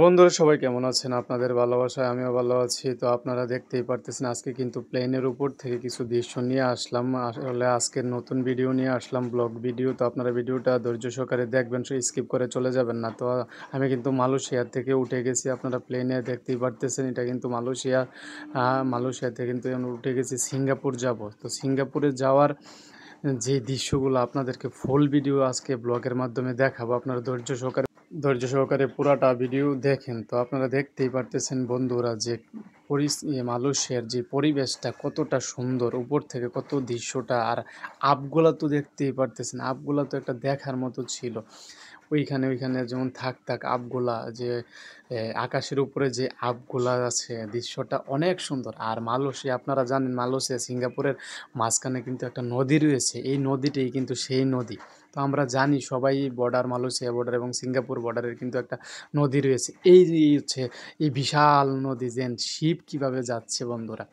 বন্ধুরা সবাই কেমন আছেন? আপনাদের ভালোবাসায় আমিও ভালো আছি। তো আপনারা দেখতেই পারতেছেন আজকে কিন্তু প্লেনের উপর থেকে কিছু দৃশ্য নিয়ে আসলাম। আসলে আজকের নতুন ভিডিও নিয়ে আসলাম ব্লগ ভিডিও। তো আপনারা ভিডিওটা ধৈর্য সহকারে দেখবেন, স্কিপ করে চলে যাবেন না। তো আমি কিন্তু মালয়েশিয়া থেকে উঠে গেছি। আপনারা প্লেনে দেখতেই পারতেছেন এটা কিন্তু মালয়েশিয়া থেকে কিন্তু আমি উঠে গেছি সিঙ্গাপুর যাব। তো সিঙ্গাপুরে যাওয়ার যে দৃশ্যগুলো আপনাদেরকে ফুল ভিডিও আজকে ব্লগের মাধ্যমে দেখাবো। আপনারা ধৈর্য সহকারে পুরাটা ভিডিও দেখেন। তো আপনারা দেখতেই পারতেছেন বন্ধুরা যে মালয়েশিয়ার যে পরিবেশটা কতটা সুন্দর, উপর থেকে কত দৃশ্যটা, আর আপগুলা তো দেখতেই পারতেছেন, আপগুলা তো একটা দেখার মতো ছিল। ওইখানে যেমন থাক আপগুলা যে আকাশের উপরে যে আপগুলা আছে, দৃশ্যটা অনেক সুন্দর। আর মালয়েশিয়া আপনারা জানেন, মালয়েশিয়া সিঙ্গাপুরের মাঝখানে কিন্তু একটা নদী রয়েছে। এই নদীটাই কিন্তু সেই নদী। তো আমরা জানি সবাই, মালয়েশিয়া বর্ডার এবং সিঙ্গাপুর বর্ডারের কিন্তু একটা নদী রয়েছে। হচ্ছে এই বিশাল নদী, যেন শিপ কিভাবে যাচ্ছে বন্ধুরা।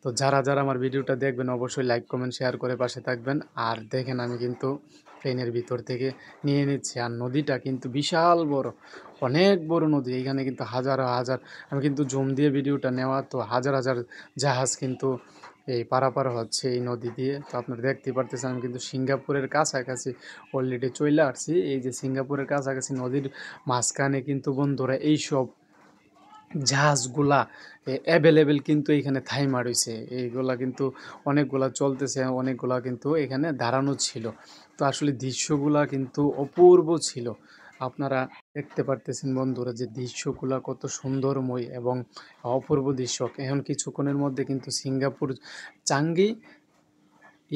তো যারা আমার ভিডিওটা দেখবেন অবশ্যই লাইক কমেন্ট শেয়ার করে পাশে থাকবেন। আর দেখেন আমি কিন্তু ট্রেনের ভিতর থেকে নিয়ে নিচ্ছি, আর নদীটা কিন্তু বিশাল বড়, অনেক বড় নদী। এইখানে কিন্তু হাজার হাজার, আমি কিন্তু জুম দিয়ে ভিডিওটা নেওয়া, তো হাজার হাজার জাহাজ কিন্তু এই পারাপার হচ্ছে এই নদী দিয়ে। তো আপনারা দেখতেই পারতেছেন আমি কিন্তু সিঙ্গাপুরের কাছাকাছি অলরেডি চলে আসছি। এই যে সিঙ্গাপুরের কাছাকাছি নদীর মাঝখানে কিন্তু বন্ধুরা এইসব জাহাজগুলা অ্যাভেলেবেল কিন্তু এইখানে থাইমা রইছে। এইগুলা কিন্তু অনেকগুলা চলতেছে, অনেকগুলা কিন্তু এখানে দাঁড়ানো ছিল। তো আসলে দৃশ্যগুলা কিন্তু অপূর্ব ছিল। আপনারা দেখতে পারতেছেন বন্ধুরা যে দৃশ্যগুলা কত সুন্দরময় এবং অপূর্ব দৃশ্য। এখন কিছুক্ষণের মধ্যে কিন্তু সিঙ্গাপুর চাঙ্গি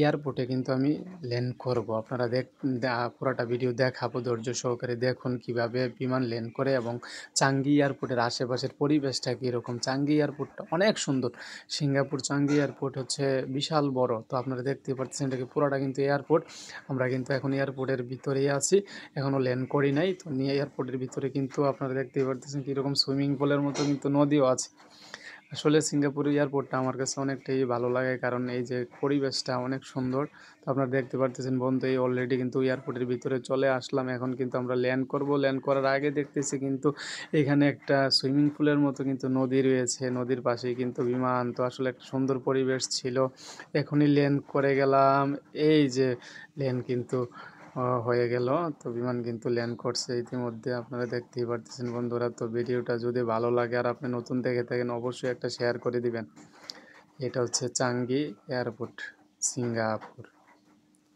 এয়ারপোর্টে কিন্তু আমি ল্যান্ড করব। আপনারা পুরাটা ভিডিও দেখাবো, ধৈর্য সহকারে দেখুন কিভাবে বিমান ল্যান্ড করে এবং চাঙ্গি এয়ারপোর্টের আশেপাশের পরিবেশটা কীরকম। চাঙ্গি এয়ারপোর্টটা অনেক সুন্দর। সিঙ্গাপুর চাঙ্গি এয়ারপোর্ট হচ্ছে বিশাল বড়। তো আপনারা দেখতে পাচ্ছেন এটাকে পুরাটা কিন্তু এয়ারপোর্ট। আমরা কিন্তু এখন এয়ারপোর্টের ভিতরেই আছি, এখনও ল্যান্ড করি নাই। তো নিয়ে এয়ারপোর্টের ভিতরে কিন্তু আপনারা দেখতেই পারতেছেন কীরকম সুইমিং পুলের মতো কিন্তু নদীও আছে। আসলে সিঙ্গাপুর এয়ারপোর্টটা আমার কাছে অনেকটাই ভালো লাগে, কারণ এই যে পরিবেশটা অনেক সুন্দর। তো আপনারা দেখতে পারতেছেন বন্ধু, এই অলরেডি কিন্তু এয়ারপোর্টের ভিতরে চলে আসলাম। এখন কিন্তু আমরা ল্যান্ড করব। ল্যান্ড করার আগে দেখতেছি কিন্তু এখানে একটা সুইমিং পুলের মতো কিন্তু নদী রয়েছে, নদীর পাশেই কিন্তু বিমান। তো আসলে একটা সুন্দর পরিবেশ ছিল। এখনই ল্যান্ড করে গেলাম। এই যে ল্যান্ড কিন্তু হয়ে গেল। তো বিমান কিন্তু ল্যান্ড করছে ইতিমধ্যে, আপনারা দেখতেই পারতেছেন বন্ধুরা। তো ভিডিওটা যদি ভালো লাগে আর আপনি নতুন দেখে থাকেন অবশ্যই একটা শেয়ার করে দিবেন। এটা হচ্ছে চাঙ্গি এয়ারপোর্ট, সিঙ্গাপুর।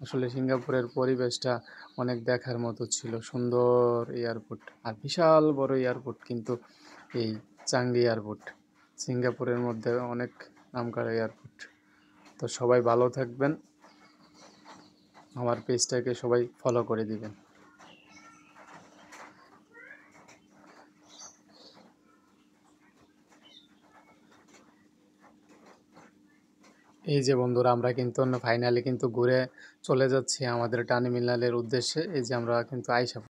আসলে সিঙ্গাপুরের পরিবেশটা অনেক দেখার মতো ছিল, সুন্দর এয়ারপোর্ট আর বিশাল বড় এয়ারপোর্ট কিন্তু এই চাঙ্গি এয়ারপোর্ট, সিঙ্গাপুরের মধ্যে অনেক নামকরা এয়ারপোর্ট। তো সবাই ভালো থাকবেন, আমার পেজটাকে সবাই ফলো করে দিবেন। এই যে বন্ধুরা আমরা কিন্তু ফাইনালি কিন্তু ঘুরে চলে যাচ্ছি আমাদের টার্মিনালের উদ্দেশ্যে। এই যে আমরা কিন্তু আইসা